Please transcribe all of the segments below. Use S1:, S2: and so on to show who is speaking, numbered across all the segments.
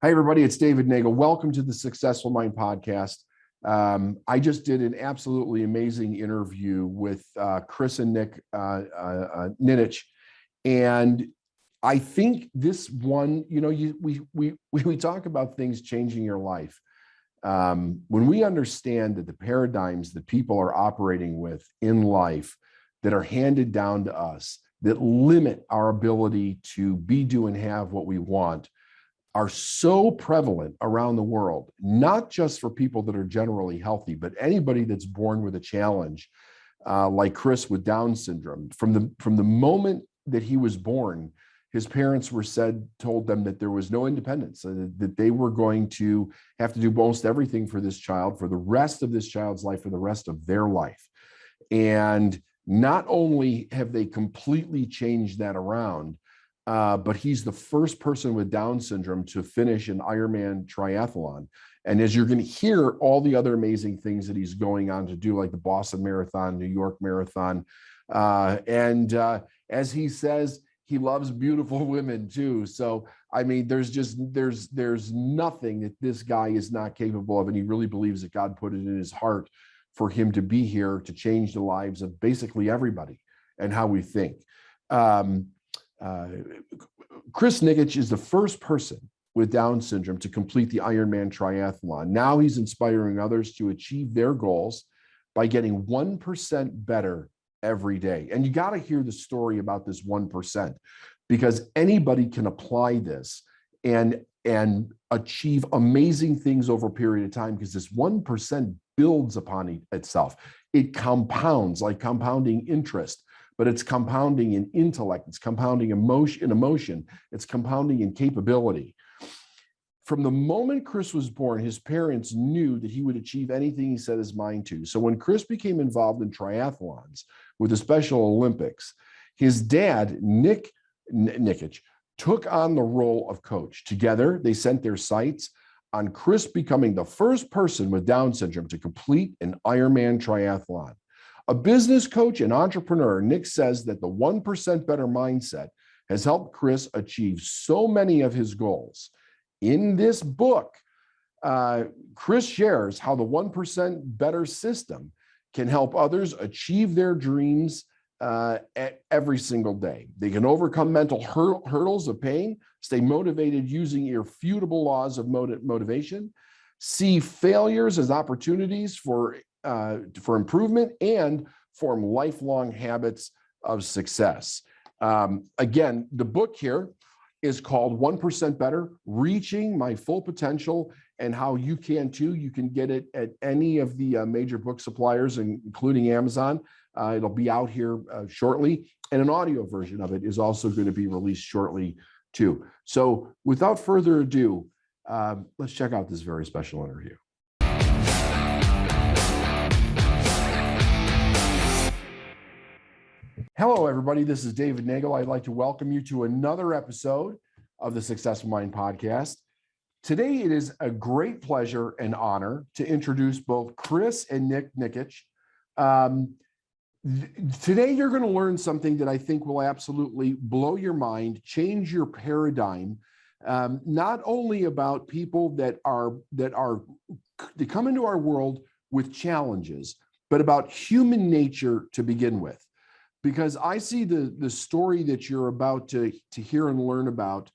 S1: Hi, everybody. It's David Neagle. Welcome to the Successful Mind podcast. I just did an absolutely amazing interview with Chris and Nik Nikic, and I think this one, we talk about things changing your life. When we understand that the paradigms that people are operating with in life that are handed down to us that limit our ability to be, do, and have what we want are so prevalent around the world, not just for people that are generally healthy, but anybody that's born with a challenge, like Chris with Down syndrome. From the moment that he was born, his parents told them that there was no independence, that they were going to have to do most everything for this child for the rest of this child's life, for the rest of their life. And not only have they completely changed that around, but he's the first person with Down syndrome to finish an Ironman triathlon. And as you're going to hear all the other amazing things that he's going on to do, like the Boston Marathon, New York Marathon. And as he says, he loves beautiful women too. So, I mean, there's nothing that this guy is not capable of. And he really believes that God put it in his heart for him to be here to change the lives of basically everybody and how we think. Chris Nikic is the first person with Down syndrome to complete the Ironman triathlon. Now he's inspiring others to achieve their goals by getting 1% better every day. And you got to hear the story about this 1%, because anybody can apply this and achieve amazing things over a period of time, because this 1% builds upon itself. It compounds like compounding interest. But it's compounding in intellect, it's compounding emotion, it's compounding in capability. From the moment Chris was born, his parents knew that he would achieve anything he set his mind to. So when Chris became involved in triathlons with the Special Olympics, his dad, Nik Nikic, took on the role of coach. Together, they sent their sights on Chris becoming the first person with Down syndrome to complete an Ironman triathlon. A business coach and entrepreneur, Nik says that the 1% better mindset has helped Chris achieve so many of his goals. In this book, Chris shares how the 1% better system can help others achieve their dreams every single day. They can overcome mental hurdles of pain, stay motivated using irrefutable laws of motivation, see failures as opportunities for improvement, and form lifelong habits of success. Again, the book here is called 1% Better, Reaching My Full Potential, and how you can too. You can get it at any of the major book suppliers, including Amazon. It'll be out here shortly, and an audio version of it is also going to be released shortly too. So without further ado, let's check out this very special interview. Hello, everybody. This is David Neagle. I'd like to welcome you to another episode of the Successful Mind podcast. Today, it is a great pleasure and honor to introduce both Chris and Nik Nikic. Today, you're going to learn something that I think will absolutely blow your mind, change your paradigm, not only about people that come into our world with challenges, but about human nature to begin with. Because I see the story that you're about to hear and learn about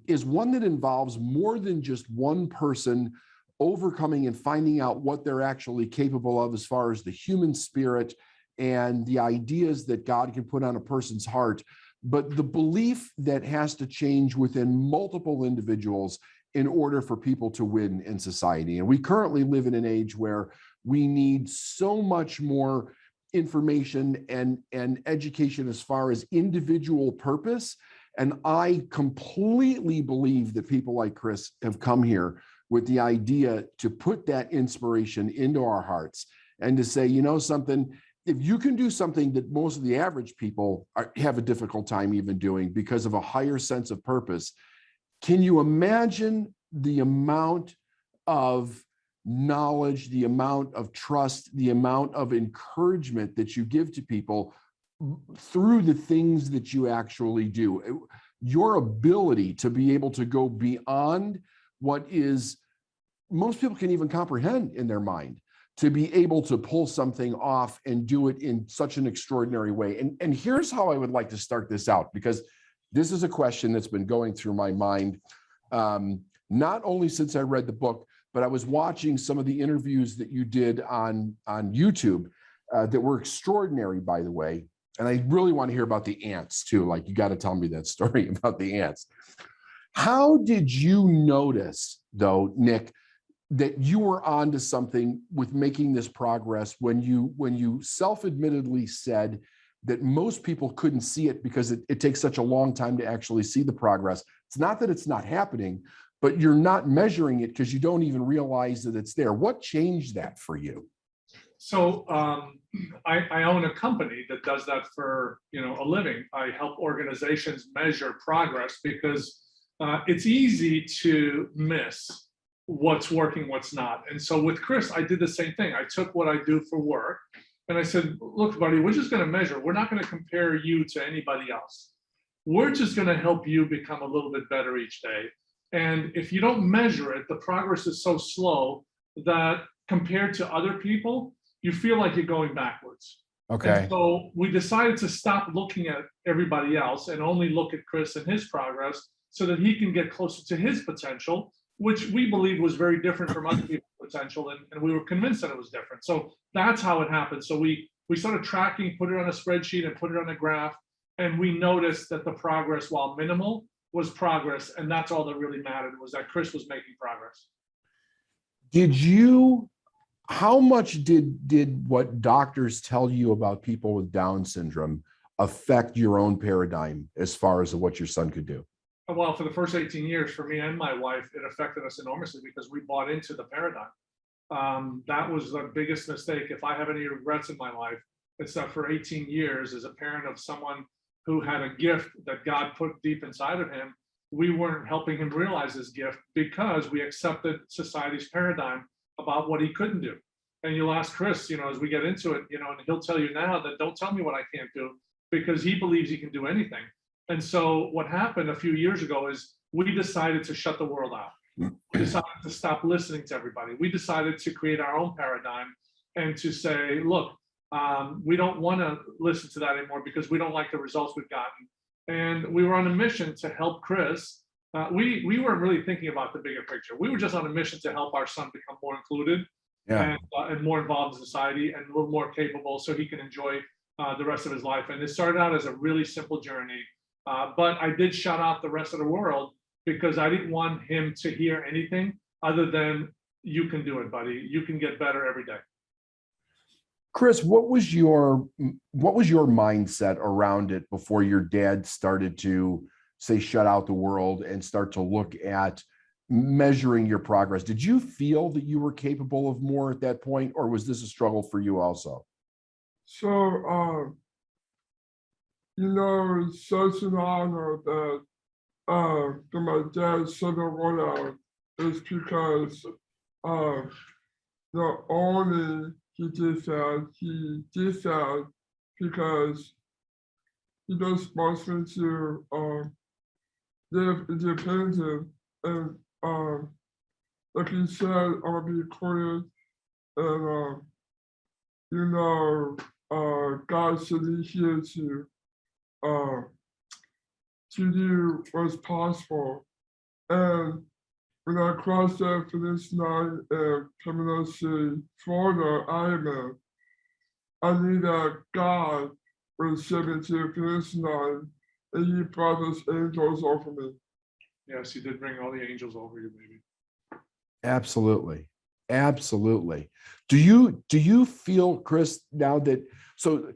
S1: is one that involves more than just one person overcoming and finding out what they're actually capable of as far as the human spirit and the ideas that God can put on a person's heart, but the belief that has to change within multiple individuals in order for people to win in society. And we currently live in an age where we need so much more information and education as far as individual purpose. And I completely believe that people like Chris have come here with the idea to put that inspiration into our hearts and to say, you know something, if you can do something that most of the average people have a difficult time even doing because of a higher sense of purpose, can you imagine the amount of knowledge, the amount of trust, the amount of encouragement that you give to people through the things that you actually do? your ability to be able to go beyond what is most people can even comprehend in their mind, to be able to pull something off and do it in such an extraordinary way. And here's how I would like to start this out, because this is a question that's been going through my mind, not only since I read the book, but I was watching some of the interviews that you did on YouTube that were extraordinary, by the way. And I really want to hear about the ants too. Like, you got to tell me that story about the ants. How did you notice, though, Nick, that you were onto something with making this progress when you self-admittedly said that most people couldn't see it because it takes such a long time to actually see the progress? It's not that it's not happening, but you're not measuring it because you don't even realize that it's there. What changed that for you?
S2: So I own a company that does that for a living. I help organizations measure progress because it's easy to miss what's working, what's not. And so with Chris, I did the same thing. I took what I do for work and I said, look, buddy, we're just going to measure. We're not going to compare you to anybody else. We're just going to help you become a little bit better each day. And if you don't measure it, the progress is so slow that compared to other people, you feel like you're going backwards.
S1: Okay.
S2: And so we decided to stop looking at everybody else and only look at Chris and his progress so that he can get closer to his potential, which we believe was very different from other people's potential. And we were convinced that it was different. So that's how it happened. So we started tracking, put it on a spreadsheet and put it on a graph. And we noticed that the progress, while minimal, was progress. And that's all that really mattered, was that Chris was making progress.
S1: How much did what doctors tell you about people with Down syndrome affect your own paradigm as far as what your son could do?
S2: Well, for the first 18 years, for me and my wife, it affected us enormously because we bought into the paradigm. That was the biggest mistake. If I have any regrets in my life, it's that for 18 years, as a parent of someone who had a gift that God put deep inside of him, we weren't helping him realize his gift because we accepted society's paradigm about what he couldn't do. And you'll ask Chris, as we get into it, and he'll tell you now that don't tell me what I can't do, because he believes he can do anything. And so what happened a few years ago is we decided to shut the world out. We decided to stop listening to everybody. We decided to create our own paradigm and to say, look, we don't want to listen to that anymore because we don't like the results we've gotten. And we were on a mission to help Chris. We weren't really thinking about the bigger picture. We were just on a mission to help our son become more included and more involved in society and a little more capable so he can enjoy the rest of his life. And it started out as a really simple journey. But I did shut out the rest of the world because I didn't want him to hear anything other than, you can do it, buddy. You can get better every day.
S1: Chris, what was your mindset around it before your dad started to say shut out the world and start to look at measuring your progress? Did you feel that you were capable of more at that point, or was this a struggle for you also?
S3: So, it's such an honor that my dad sent a word out is because not only he did that because he just wants me to live independent and like he said, I want to be quoted and God said he's here to do what's possible. And when I crossed that finish line in Camino City, Florida, Ironman, I knew that God was sent me to the finish line and he brought his angels over me.
S2: Yes, he did bring all the angels over you, baby. Absolutely.
S1: Absolutely. Do you feel, Chris, now that, so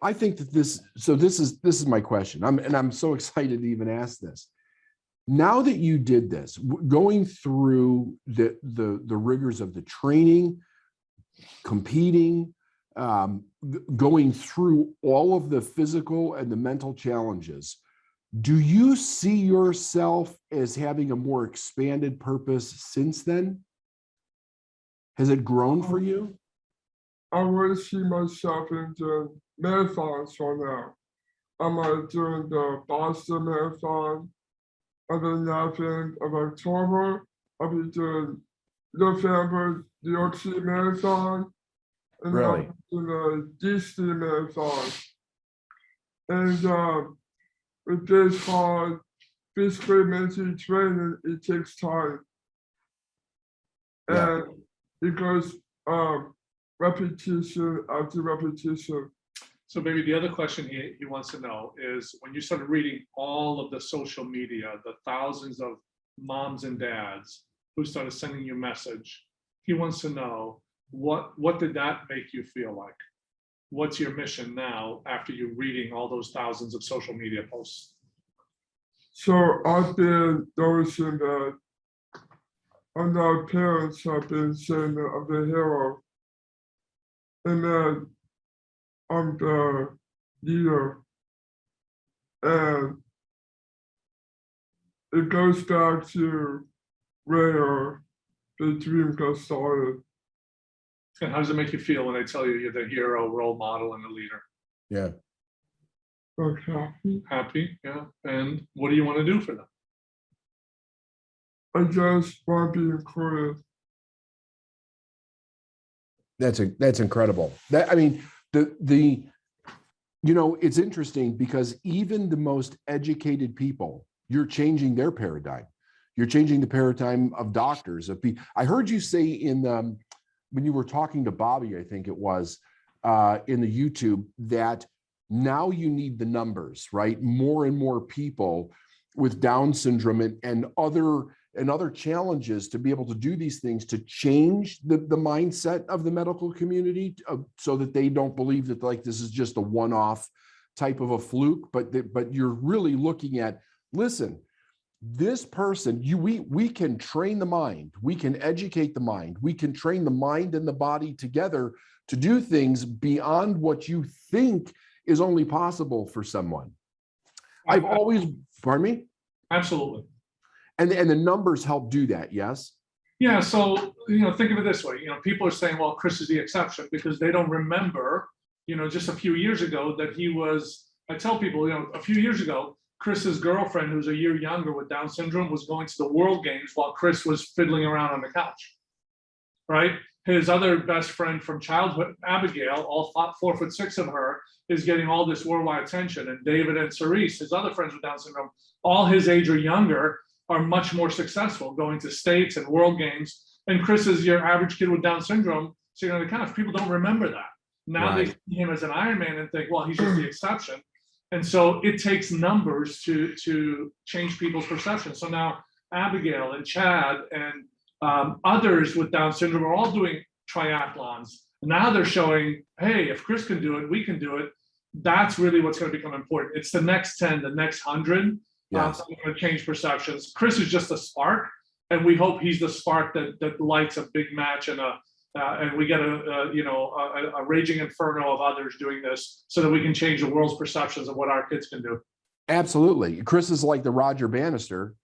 S1: I think that this is my question. I'm so excited to even ask this. Now that you did this, going through the rigors of the training, competing, going through all of the physical and the mental challenges, do you see yourself as having a more expanded purpose since then? Has it grown for you?
S3: I would see myself in the marathons for now. I'm doing the Boston Marathon. And then at the end of October, I'll be doing November, New York City Marathon, and then I'll
S1: Really?
S3: be doing the DC Marathon. And with this hard, physically, mentally training, it takes time.
S1: Yeah.
S3: And it goes repetition after repetition.
S2: So maybe the other question he wants to know is, when you started reading all of the social media, the thousands of moms and dads who started sending you message, he wants to know what did that make you feel like? What's your mission now after you reading all those thousands of social media posts?
S3: So I've been noticing that a lot of parents have been saying that I'm the hero, and that I'm the leader. And it goes back to where the dream got started.
S2: And how does it make you feel when they tell you you're the hero, role model, and the leader?
S1: Yeah.
S3: Okay.
S2: Happy, yeah. And what do you want to do for them?
S3: I just want to be included.
S1: That's incredible. It's interesting because even the most educated people, you're changing their paradigm. You're changing the paradigm of doctors. I heard you say when you were talking to Bobby, I think it was, in the YouTube, that now you need the numbers, right? More and more people with Down syndrome and other challenges to be able to do these things, to change the mindset of the medical community, so that they don't believe that like this is just a one-off type of a fluke, but you're really looking at, listen, this person, we can train the mind, we can educate the mind, we can train the mind and the body together to do things beyond what you think is only possible for someone. I've always, pardon me?
S2: Absolutely.
S1: And the numbers help do that, yes?
S2: Yeah, so, think of it this way. People are saying, well, Chris is the exception because they don't remember, just a few years ago that he was, I tell people, a few years ago, Chris's girlfriend, who's a year younger with Down syndrome, was going to the World Games while Chris was fiddling around on the couch, right? His other best friend from childhood, Abigail, all 4'6" of her, is getting all this worldwide attention. And David and Cerise, his other friends with Down syndrome, all his age or younger, are much more successful, going to states and World Games. And Chris is your average kid with Down syndrome sitting on the couch. People don't remember that. Now
S1: Right.
S2: They see him as an Ironman and think, well, he's just the exception. And so it takes numbers to change people's perception. So now Abigail and Chad and others with Down syndrome are all doing triathlons. Now they're showing, hey, if Chris can do it, we can do it. That's really what's going to become important. It's the next 10, the next 100.
S1: Yes.
S2: Going to change perceptions. Chris is just a spark, and we hope he's the spark that lights a big match and we get a raging inferno of others doing this, so that we can change the world's perceptions of what our kids can do.
S1: Absolutely. Chris is like the Roger Bannister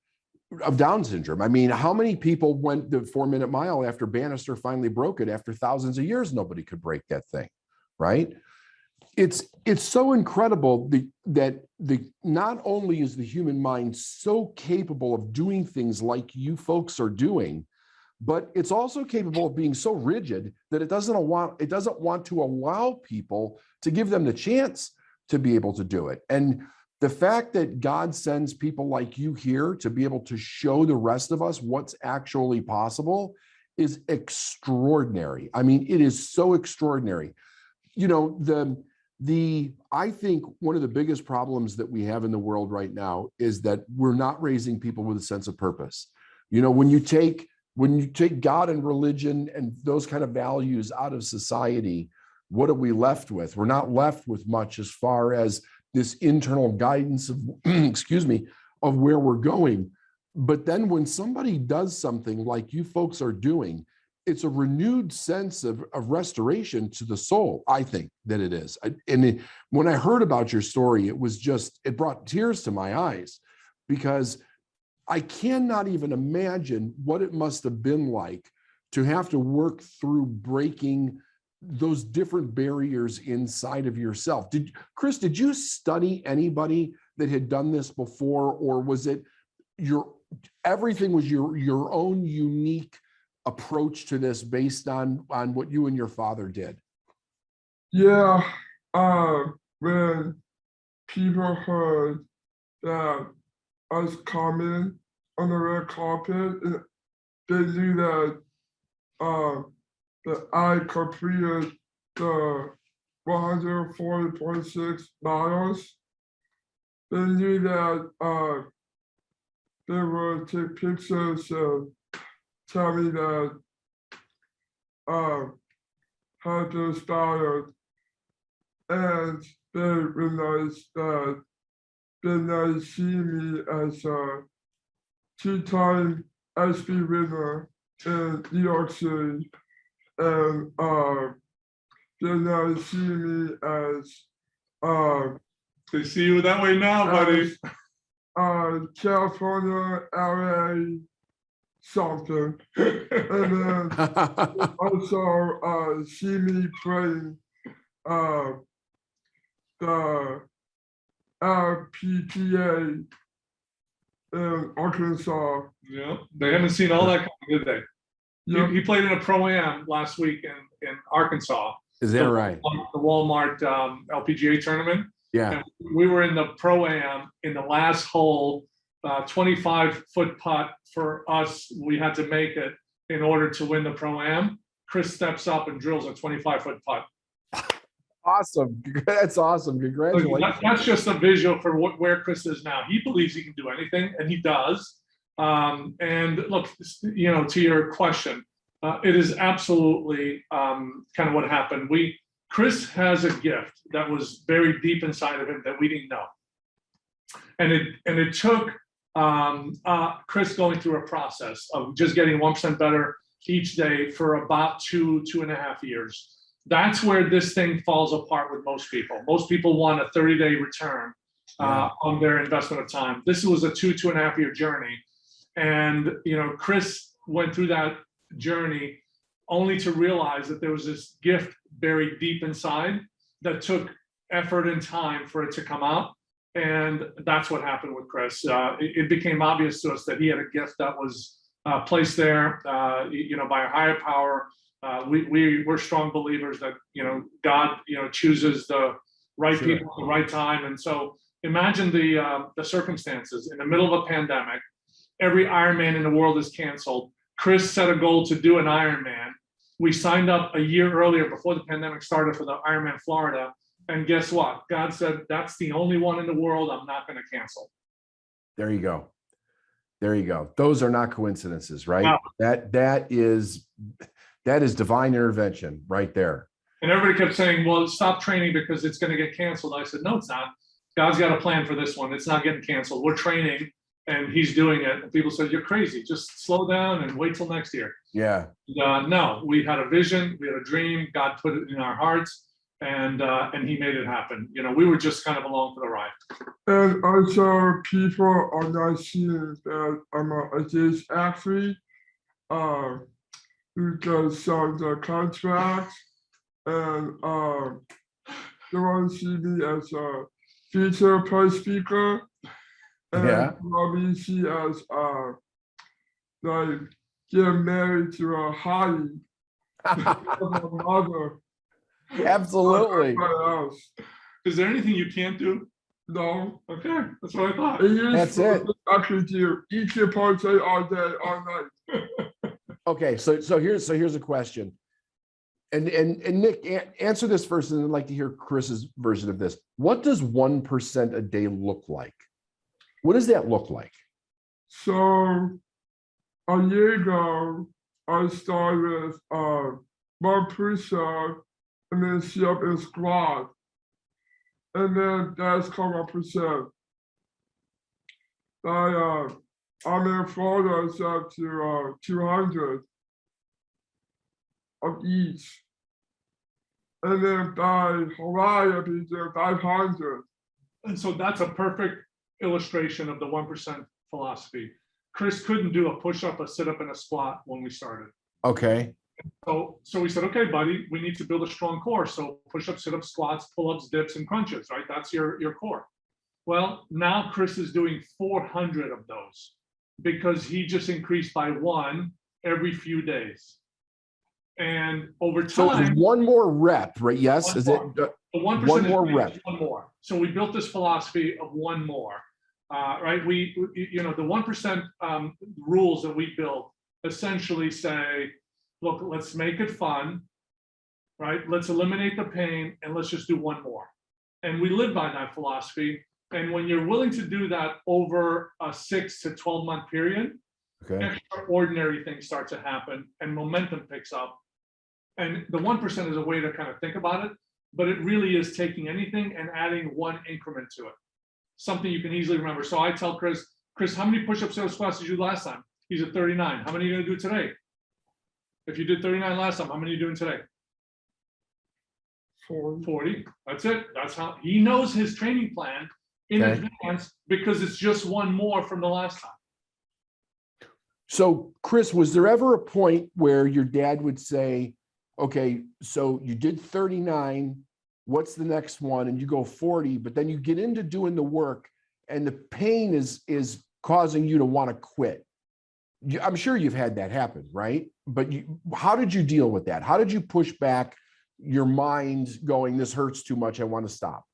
S1: of Down syndrome. I mean, how many people went the 4-minute mile after Bannister finally broke it? After thousands of years, nobody could break that thing, right? It's so incredible that not only is the human mind so capable of doing things like you folks are doing, but it's also capable of being so rigid that it doesn't want to allow people to give them the chance to be able to do it. And the fact that God sends people like you here to be able to show the rest of us what's actually possible is extraordinary. I mean, it is so extraordinary. I think one of the biggest problems that we have in the world right now is that we're not raising people with a sense of purpose. When you take God and religion and those kind of values out of society, what are we left with? We're not left with much as far as this internal guidance of, of where we're going. But then when somebody does something like you folks are doing, it's a renewed sense of restoration to the soul. I think that it is. When I heard about your story, it brought tears to my eyes, because I cannot even imagine what it must have been like to have to work through breaking those different barriers inside of yourself. Chris, did you study anybody that had done this before, or was it everything was your own unique approach to this based on what you and your father did?
S3: Yeah, when people heard that I was coming on the red carpet, they knew that I completed the 140.6 miles. They knew that they would take pictures and tell me that how to start, and they realized that they now see me as a two-time SB winner in New York City, and they now see me as
S2: They see you that way now, buddy.
S3: California, LA, something, and then also see me playing the LPGA in Arkansas.
S2: Yeah, they haven't seen all that coming, did they?
S3: Yep.
S2: He played in a Pro-Am last week in Arkansas.
S1: Is that right?
S2: The Walmart LPGA tournament.
S1: Yeah.
S2: And we were in the Pro-Am in the last hole, 25-foot putt for us. We had to make it in order to win the Pro-Am. Chris steps up and drills a 25-foot putt.
S1: Awesome. That's awesome. Congratulations.
S2: That's just a visual for where Chris is now. He believes he can do anything, and he does. And look, to your question, it is absolutely kind of what happened. Chris has a gift that was very deep inside of him that we didn't know. And it took Chris going through a process of just getting 1% better each day for about 2.5 years. That's where this thing falls apart with most people. Most people want a 30-day return on their investment of time. This was a 2.5 year journey. And, Chris went through that journey only to realize that there was this gift buried deep inside that took effort and time for it to come out. And that's what happened with Chris. It became obvious to us that he had a gift that was placed there, by a higher power. We're strong believers that, God, chooses the right people at the right time. And so imagine the circumstances in the middle of a pandemic. Every Ironman in the world is canceled. Chris set a goal to do an Ironman. We signed up a year earlier before the pandemic started for the Ironman Florida. And guess what? God said, that's the only one in the world I'm not going to cancel.
S1: There you go. There you go. Those are not coincidences, right?
S2: Wow.
S1: That is divine intervention right there.
S2: And everybody kept saying, well, stop training because it's going to get canceled. I said, no, it's not. God's got a plan for this one. It's not getting canceled. We're training and he's doing it. And people said, you're crazy. Just slow down and wait till next year.
S1: Yeah.
S2: No, we had a vision. We had a dream. God put it in our hearts and he made it happen. We were just kind of along for the ride.
S3: And also people are not seeing that I'm a ace athlete who does some of the contracts, and they want to see me as a feature press speaker, and probably see as like getting married to a hottie, my mother.
S1: Absolutely.
S2: Is there anything you can't do?
S3: No.
S2: Okay, that's what I thought.
S1: That's it.
S3: I could do eat your party all day, all night.
S1: Okay, so here's a question, and Nick, answer this first, and then I'd like to hear Chris's version of this. What does 1% a day look like? What does that look like?
S3: So a year ago, I started with one push-up and then sit-up and squat, and then that's called 1%. I'm in Florida, it's up to 200 of each. And then by Hawaii, I'll be doing 500.
S2: And so that's a perfect illustration of the 1% philosophy. Chris couldn't do a push-up, a sit-up, and a squat when we started.
S1: Okay.
S2: So we said, okay, buddy, we need to build a strong core. So push-ups, sit-ups, squats, pull-ups, dips, and crunches, right? That's your core. Well, now Chris is doing 400 of those because he just increased by one every few days. And over
S1: So it's
S2: time,
S1: one more rep, right? Yes. Is it
S2: the 1%
S1: one
S2: is
S1: more
S2: really
S1: rep?
S2: just one more. So we built this philosophy of one more, right? You know, the 1% rules that we built essentially say, look, let's make it fun, right? Let's eliminate the pain and let's just do one more. And we live by that philosophy. And when you're willing to do that over a 6 to 12 month period,
S1: Okay.
S2: extraordinary things start to happen and momentum picks up. And the 1% is a way to kind of think about it, but it really is taking anything and adding one increment to it. Something you can easily remember. So I tell Chris, how many push-ups or squats did you do last time? He's at 39. How many are you gonna do today? If you did 39 last time, how many are you doing today? 40. That's it. That's how he knows his training plan in
S1: Okay.
S2: advance because it's just one more from the last time.
S1: So, Chris, was there ever a point where your dad would say, okay, so you did 39, what's the next one? And you go 40, but then you get into doing the work and the pain is causing you to want to quit. I'm sure you've had that happen, right? But how did you deal with that? How did you push back your mind going, this hurts too much, I want to stop?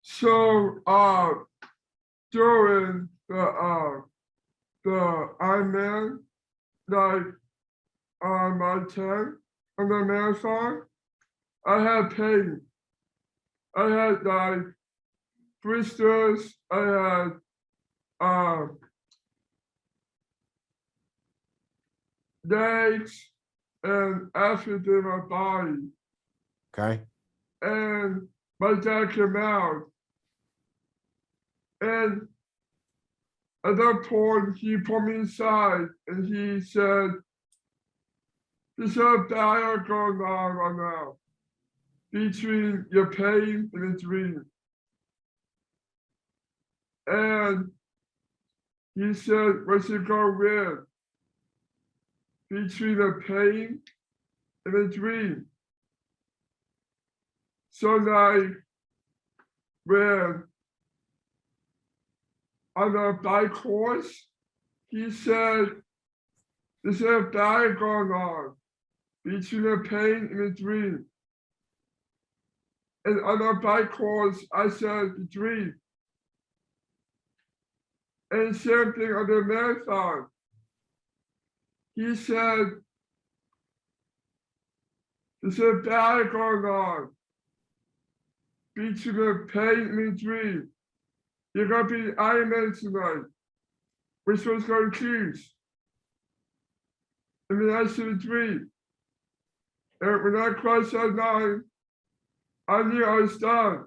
S3: So during the Ironman, like my 10 on the marathon, I had pain. I had like blisters. I had legs and acid in my body.
S1: Okay.
S3: And my dad came out. And at that point, he pulled me aside and he said, there's a battle going on right now between your pain and your dream. And he said, what's it go with? Between the pain and the dream. So like when on the bike course, he said, there's a battle going on between the pain and the dream. And on the bike course, I said the dream. And same thing on the marathon. He said, there's a battle going on between the pain and the dream. You're gonna be Ironman tonight. Which one's gonna choose? And then I said a dream. And when I crossed that line, I knew I was done.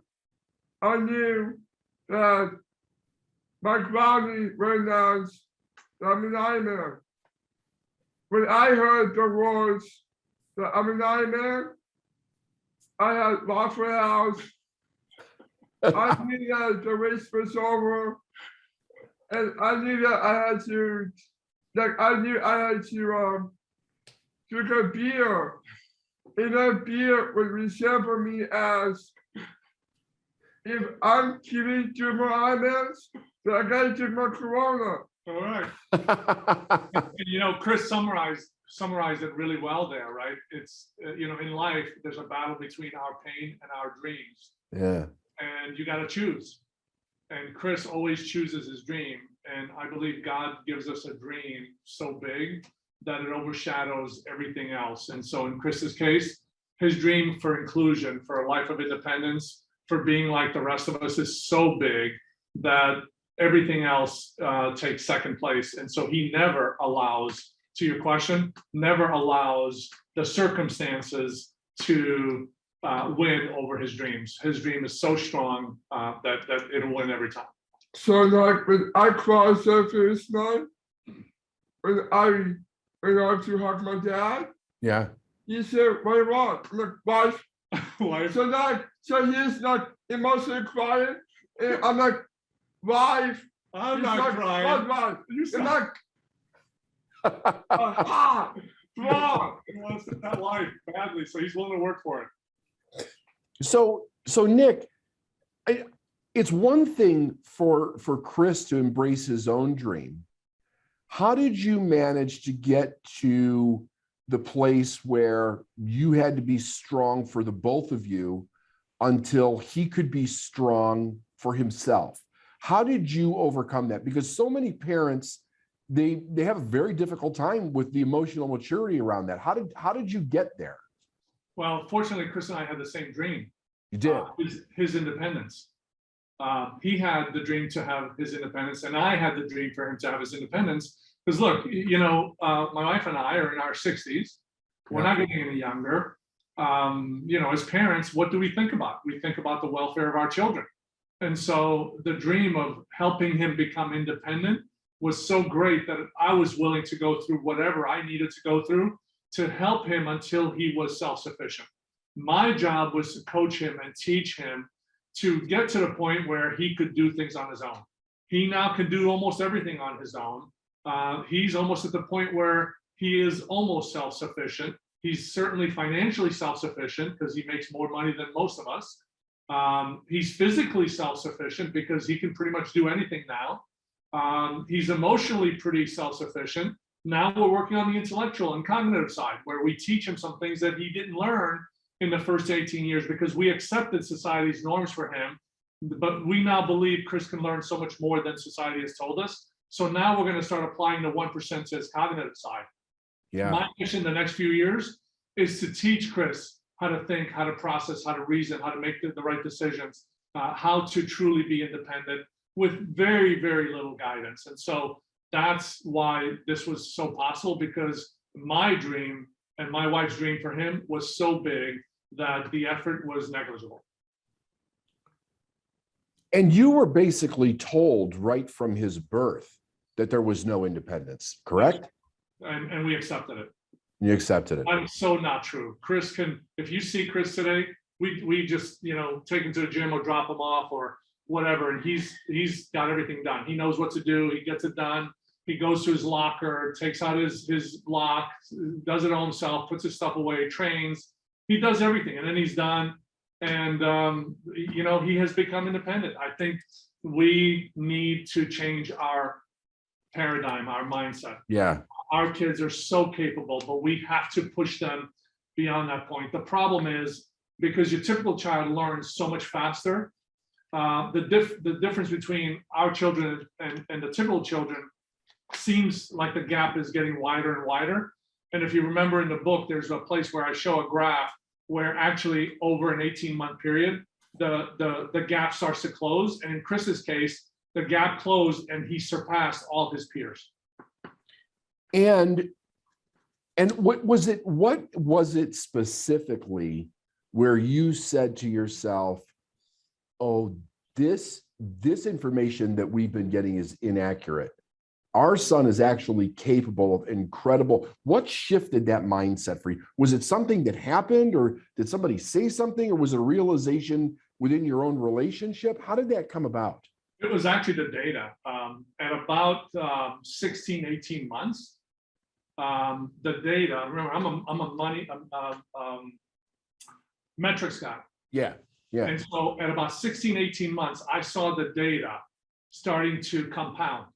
S3: I knew that my gravity went down. I'm an Ironman. When I heard the words that I'm an Ironman, I had Waffle House. I knew that the race was over, and I knew that I had to, drink a beer. And that beer would resemble me as, if I'm keeping doing my Ironmans, then I gotta drink my Corona.
S2: All right. And, you know, Chris summarized it really well there, right? It's, you know, in life, there's a battle between our pain and our dreams.
S1: Yeah.
S2: And you got to choose. And Chris always chooses his dream. And I believe God gives us a dream so big that it overshadows everything else. And so in Chris's case, his dream for inclusion, for a life of independence, for being like the rest of us is so big that everything else takes second place. And so he never allows, to your question, never allows the circumstances to win over his dreams. His dream is so strong that it'll win every time.
S3: So like when I crossed the finish line, when I went to hug my dad,
S1: Yeah.
S3: he said, "What do you want?" I'm like, "Wife."
S2: Wife.
S3: So he's like emotionally crying, and I'm like, "Wife."
S2: I'm
S3: He's
S2: not
S3: like,
S2: crying.
S3: "What, wife?"
S2: You
S3: And like,
S2: He wants that life badly, so he's willing to work for it.
S1: So Nick, it's one thing for Chris to embrace his own dream. How did you manage to get to the place where you had to be strong for the both of you until he could be strong for himself? How did you overcome that? Because so many parents, they have a very difficult time with the emotional maturity around that. How did you get there?
S2: Well, fortunately, Chris and I had the same dream.
S1: You did.
S2: His independence. He had the dream to have his independence, and I had the dream for him to have his independence. Because look, my wife and I are in our 60s. We're not getting any younger. As parents, what do we think about? We think about the welfare of our children. And so the dream of helping him become independent was so great that I was willing to go through whatever I needed to go through to help him until he was self-sufficient. My job was to coach him and teach him to get to the point where he could do things on his own. He now can do almost everything on his own. He's almost at the point where he is almost self-sufficient. He's certainly financially self-sufficient because he makes more money than most of us. He's physically self-sufficient because he can pretty much do anything now. He's emotionally pretty self-sufficient. Now we're working on the intellectual and cognitive side, where we teach him some things that he didn't learn in the first 18 years because we accepted society's norms for him. But we now believe Chris can learn so much more than society has told us. So now we're going to start applying the 1% to his cognitive side.
S1: Yeah.
S2: My mission the next few years is to teach Chris how to think, how to process, how to reason, how to make the right decisions, how to truly be independent with very, very little guidance. And so that's why this was so possible, because my dream and my wife's dream for him was so big that the effort was negligible.
S1: And you were basically told right from his birth that there was no independence, correct?
S2: And we accepted it.
S1: You accepted it.
S2: I'm so not true. Chris can, if you see Chris today, we just, take him to the gym or drop him off or whatever. And he's got everything done. He knows what to do. He gets it done. He goes to his locker, takes out his lock, does it all himself, puts his stuff away, trains. He does everything, and then he's done. And, he has become independent. I think we need to change our paradigm, our mindset.
S1: Yeah.
S2: Our kids are so capable, but we have to push them beyond that point. The problem is, because your typical child learns so much faster, the difference between our children and the typical children seems like the gap is getting wider and wider. And if you remember in the book, there's a place where I show a graph where actually over an 18-month period, the gap starts to close. And in Chris's case, the gap closed and he surpassed all his peers.
S1: And what was it specifically where you said to yourself, oh, this information that we've been getting is inaccurate? Our son is actually capable of incredible. What shifted that mindset for you? Was it something that happened, or did somebody say something, or was it a realization within your own relationship? How did that come about?
S2: It was actually the data. At about 16, 18 months, the data, remember, I'm a money metrics guy.
S1: Yeah.
S2: And so at about 16, 18 months, I saw the data starting to compound.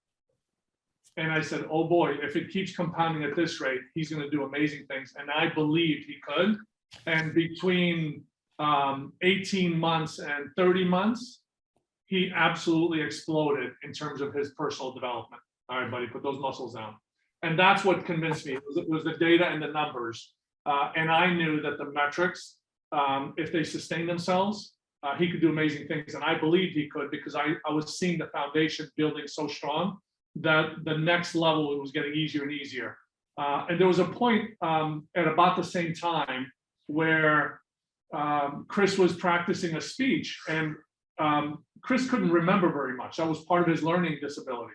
S2: And I said, oh boy, if it keeps compounding at this rate, he's going to do amazing things. And I believed he could. And between 18 months and 30 months, he absolutely exploded in terms of his personal development. All right, buddy, put those muscles down. And that's what convinced me. It was the data and the numbers. And I knew that the metrics, if they sustain themselves, he could do amazing things. And I believed he could, because I was seeing the foundation building so strong that the next level, it was getting easier and easier. And there was a point at about the same time where Chris was practicing a speech, and Chris couldn't remember very much. That was part of his learning disability.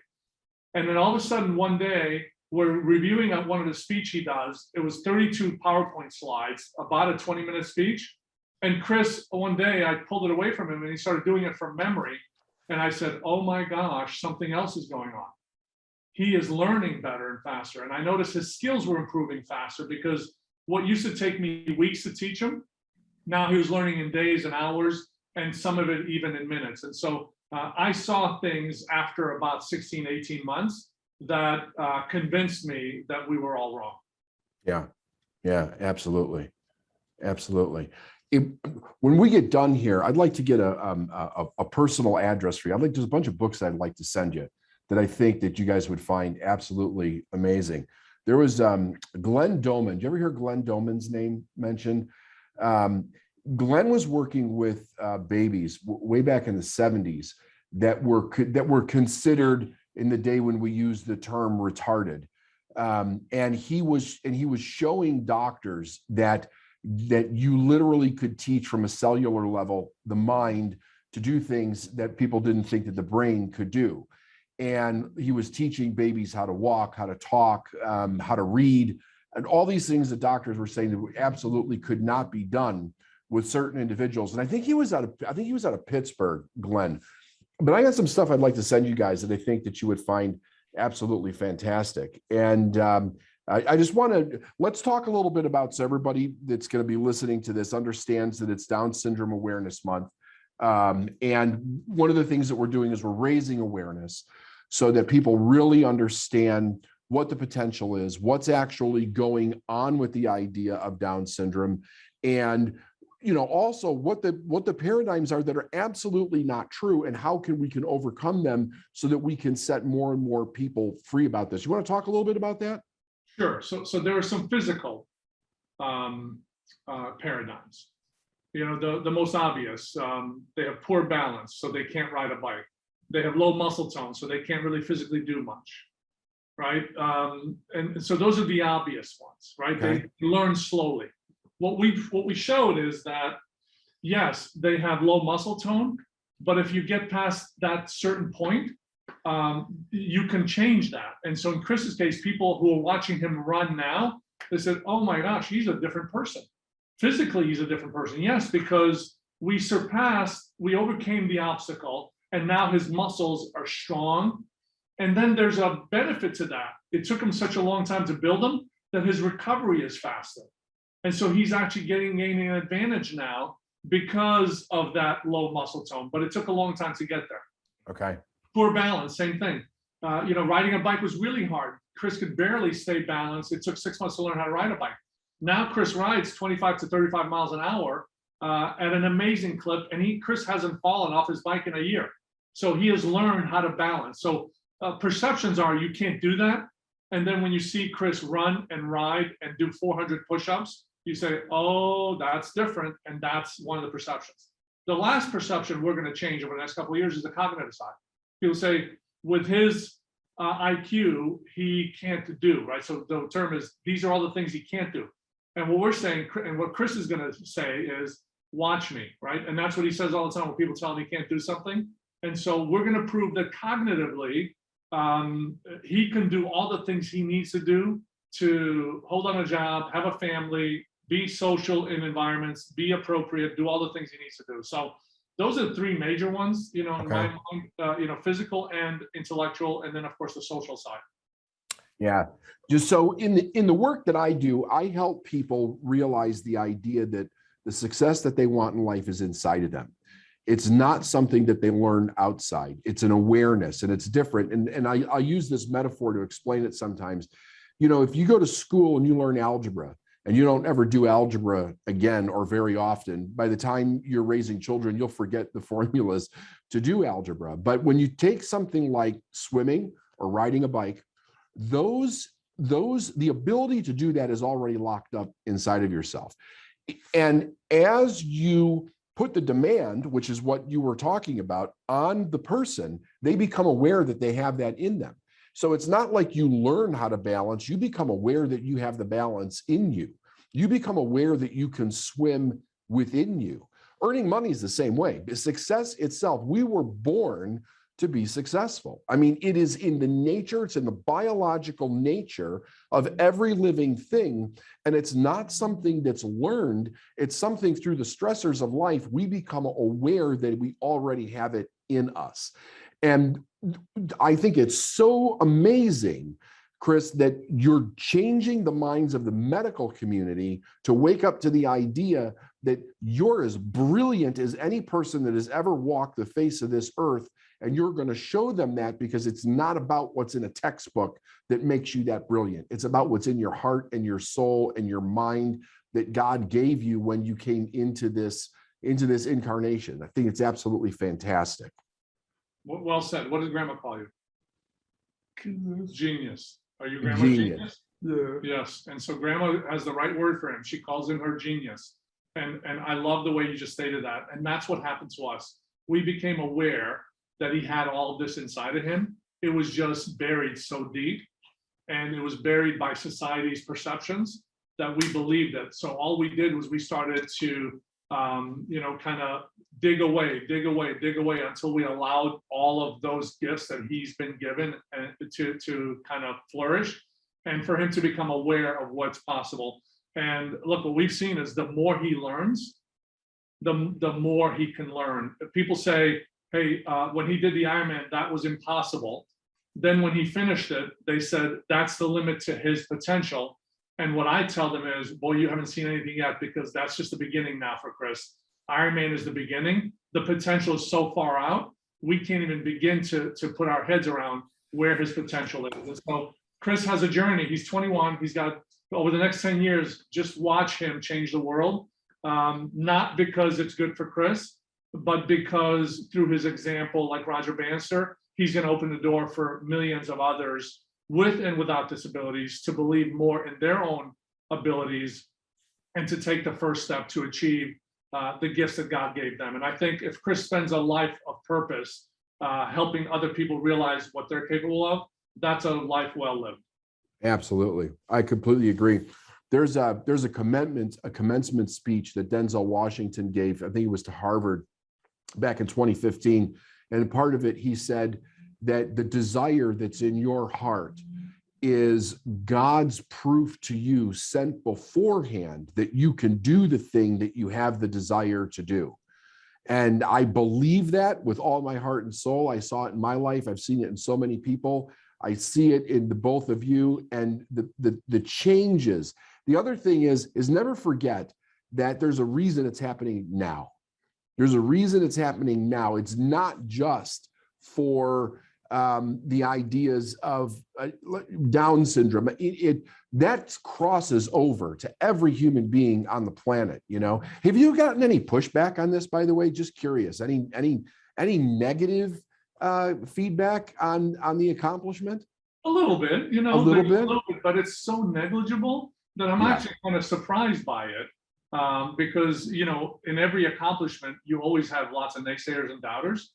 S2: And then all of a sudden one day, we're reviewing one of the speech he does. It was 32 PowerPoint slides, about a 20-minute speech. And Chris, one day I pulled it away from him and he started doing it from memory. And I said, oh my gosh, something else is going on. he is learning better and faster. And I noticed his skills were improving faster because what used to take me weeks to teach him, now he was learning in days and hours, and some of it even in minutes. And so I saw things after about 16, 18 months that convinced me that we were all wrong.
S1: Yeah, yeah, absolutely. Absolutely. When we get done here, I'd like to get a personal address for you. There's a bunch of books I'd like to send you that I think that you guys would find absolutely amazing. There was Glenn Doman. Did you ever hear Glenn Doman's name mentioned? Glenn was working with babies way back in the 70s that were considered in the day when we used the term retarded. And he was showing doctors that you literally could teach from a cellular level the mind to do things that people didn't think that the brain could do. And he was teaching babies how to walk, how to talk, how to read, and all these things that doctors were saying that absolutely could not be done with certain individuals. And I think he was out of Pittsburgh, Glenn. But I got some stuff I'd like to send you guys that I think that you would find absolutely fantastic. And I just let's talk a little bit about, so everybody that's going to be listening to this understands that it's Down Syndrome Awareness Month. And one of the things that we're doing is we're raising awareness so that people really understand what the potential is, what's actually going on with the idea of Down syndrome, and also what the paradigms are that are absolutely not true, and how we can overcome them so that we can set more and more people free about this. You want to talk a little bit about that?
S2: Sure. So there are some physical paradigms. The most obvious, they have poor balance, so they can't ride a bike. They have low muscle tone, so they can't really physically do much, right? And so those are the obvious ones, right?
S1: Okay.
S2: They learn slowly. What we showed is that, yes, they have low muscle tone, but if you get past that certain point, you can change that. And so in Chris's case, people who are watching him run now, they said, oh my gosh, he's a different person. Physically, he's a different person. Yes, because we overcame the obstacle, and now his muscles are strong. And then there's a benefit to that. It took him such a long time to build them that his recovery is faster. And so he's actually gaining an advantage now because of that low muscle tone, but it took a long time to get there.
S1: Okay.
S2: Poor balance, same thing. Riding a bike was really hard. Chris could barely stay balanced. It took 6 months to learn how to ride a bike. Now Chris rides 25 to 35 miles an hour at an amazing clip, and Chris hasn't fallen off his bike in a year. So he has learned how to balance. So perceptions are you can't do that. And then when you see Chris run and ride and do 400 push-ups, you say, oh, that's different. And that's one of the perceptions. The last perception we're going to change over the next couple of years is the cognitive side. People say with his IQ, he can't do, right? So the term is, these are all the things he can't do. And what we're saying, and what Chris is going to say is, watch me, right? And that's what he says all the time when people tell him he can't do something. And so we're going to prove that cognitively, he can do all the things he needs to do to hold on a job, have a family, be social in environments, be appropriate, do all the things he needs to do. So those are the three major ones, in my mind, physical and intellectual, and then of course the social side.
S1: Yeah. Just so in the work that I do, I help people realize the idea that the success that they want in life is inside of them. It's not something that they learn outside. It's an awareness, and it's different. And I use this metaphor to explain it sometimes. If you go to school and you learn algebra and you don't ever do algebra again or very often, by the time you're raising children, you'll forget the formulas to do algebra. But when you take something like swimming or riding a bike, the ability to do that is already locked up inside of yourself. And as you put the demand, which is what you were talking about, on the person, they become aware that they have that in them. So it's not like you learn how to balance, you become aware that you have the balance in you. You become aware that you can swim within you. Earning money is the same way. Success itself, we were born to be successful. I mean, it is in the nature, it's in the biological nature of every living thing. And it's not something that's learned. It's something through the stressors of life, we become aware that we already have it in us. And I think it's so amazing, Chris, that you're changing the minds of the medical community to wake up to the idea that you're as brilliant as any person that has ever walked the face of this earth. And you're going to show them that, because it's not about what's in a textbook that makes you that brilliant. It's about what's in your heart and your soul and your mind that God gave you when you came into this incarnation. I think it's absolutely fantastic.
S2: Well said. What does Grandma call you?
S3: Genius.
S2: Genius. Are you Grandma
S1: Genius.
S2: Genius?
S3: Yeah.
S2: Yes. And so Grandma has the right word for him. She calls him her genius. And I love the way you just stated that. And that's what happened to us. We became aware that he had all of this inside of him. It was just buried so deep, and it was buried by society's perceptions that we believed it. So all we did was we started to, kind of dig away until we allowed all of those gifts that he's been given to kind of flourish, and for him to become aware of what's possible. And look, what we've seen is the more he learns, the more he can learn. People say, hey, when he did the Ironman, that was impossible. Then when he finished it, they said, that's the limit to his potential. And what I tell them is, boy, you haven't seen anything yet, because that's just the beginning now for Chris. Ironman is the beginning. The potential is so far out, we can't even begin to put our heads around where his potential is. And so Chris has a journey. He's 21. He's got, over the next 10 years, just watch him change the world. Not because it's good for Chris, but because through his example, like Roger Bannister, he's going to open the door for millions of others with and without disabilities to believe more in their own abilities and to take the first step to achieve the gifts that God gave them. And I think if Chris spends a life of purpose, helping other people realize what they're capable of, that's a life well lived.
S1: Absolutely. I completely agree. There's a commencement speech that Denzel Washington gave. I think it was to Harvard back in 2015. And part of it, he said that the desire that's in your heart is God's proof to you, sent beforehand, that you can do the thing that you have the desire to do. And I believe that with all my heart and soul. I saw it in my life. I've seen it in so many people. I see it in the both of you, and the changes. The other thing is never forget that there's a reason it's happening now. There's a reason it's happening now. It's not just for the ideas of Down syndrome. That crosses over to every human being on the planet. Have you gotten any pushback on this, by the way? Just curious. Any negative feedback on the accomplishment?
S2: A little bit,
S1: a little bit,
S2: but it's so negligible that I'm actually kind of surprised by it. Because, in every accomplishment, you always have lots of naysayers and doubters.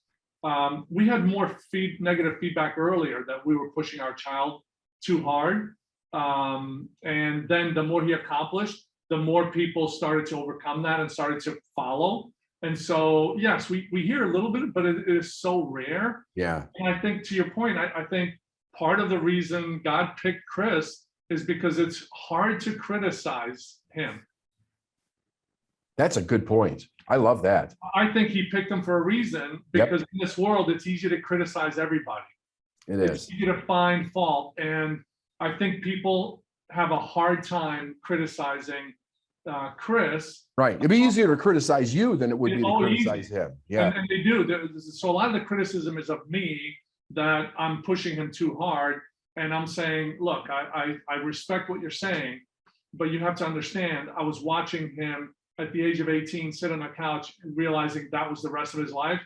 S2: We had more negative feedback earlier that we were pushing our child too hard. And then the more he accomplished, the more people started to overcome that and started to follow. And so, yes, we hear a little bit, but it is so rare.
S1: Yeah.
S2: And I think, to your point, I think part of the reason God picked Chris is because it's hard to criticize him.
S1: That's a good point. I love that.
S2: I think he picked him for a reason, because in this world, it's easy to criticize everybody. It's easy to find fault. And I think people have a hard time criticizing Chris.
S1: Right. It'd be easier to criticize you than it would be to criticize him. Yeah.
S2: And they do. So a lot of the criticism is of me, that I'm pushing him too hard. And I'm saying, look, I respect what you're saying, but you have to understand, I was watching him at the age of 18, sit on a couch, realizing that was the rest of his life.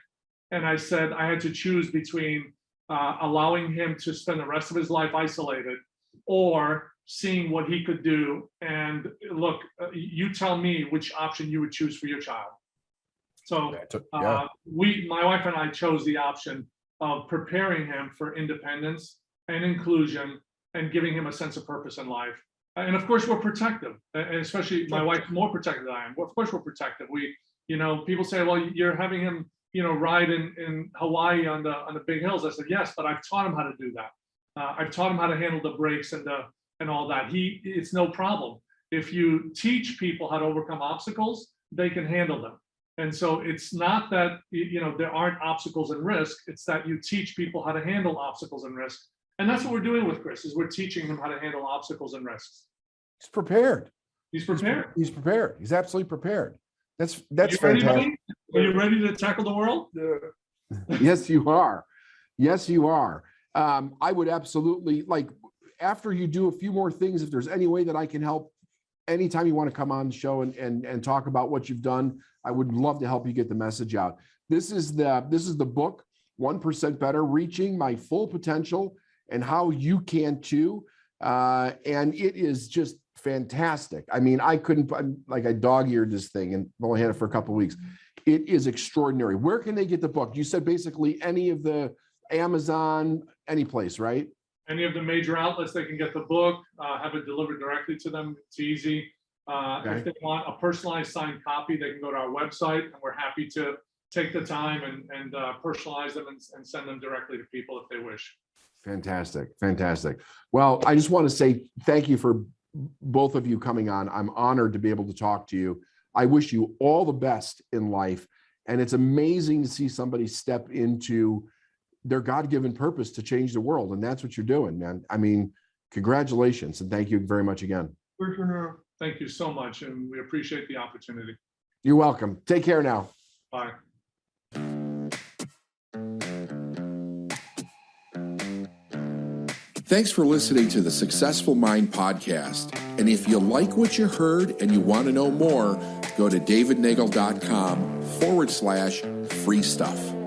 S2: And I said I had to choose between allowing him to spend the rest of his life isolated, or seeing what he could do. And look, you tell me which option you would choose for your child. So my wife and I chose the option of preparing him for independence and inclusion and giving him a sense of purpose in life. And of course, we're protective, and especially my wife's more protective than I am. Well, of course, we're protective. People say, well, you're having him, ride in Hawaii on the big hills. I said, yes, but I've taught him how to do that. I've taught him how to handle the brakes and all that. It's no problem. If you teach people how to overcome obstacles, they can handle them. And so it's not that, there aren't obstacles and risk. It's that you teach people how to handle obstacles and risks. And that's what we're doing with Chris, is we're teaching him how to handle obstacles and risks.
S1: He's prepared.
S2: He's prepared.
S1: He's prepared. He's absolutely prepared. That's
S2: You ready,
S1: fantastic.
S2: buddy? Are you ready to tackle the world?
S3: Yeah.
S1: Yes, you are. Yes, you are. I would absolutely, like, after you do a few more things, if there's any way that I can help, anytime you want to come on the show and talk about what you've done, I would love to help you get the message out. This is the book, 1% Better, Reaching My Full Potential and How You Can Too. And it is just fantastic. I mean, I couldn't, like, I dog-eared this thing and only had it for a couple of weeks. It is extraordinary. Where can they get the book? You said basically any of the Amazon, any place, right?
S2: Any of the major outlets, they can get the book, have it delivered directly to them. It's easy.
S1: Okay.
S2: If they want a personalized signed copy, they can go to our website, and we're happy to take the time and personalize them and send them directly to people if they wish.
S1: Fantastic. Fantastic. Well, I just want to say thank you for both of you coming on. I'm honored to be able to talk to you. I wish you all the best in life. And it's amazing to see somebody step into their God-given purpose to change the world. And that's what you're doing, man. I mean, congratulations. And thank you very much again.
S2: Thank you so much. And we appreciate the opportunity.
S1: You're welcome. Take care now.
S2: Bye.
S4: Thanks for listening to the Successful Mind podcast. And if you like what you heard and you want to know more, go to davidneagle.com/free stuff.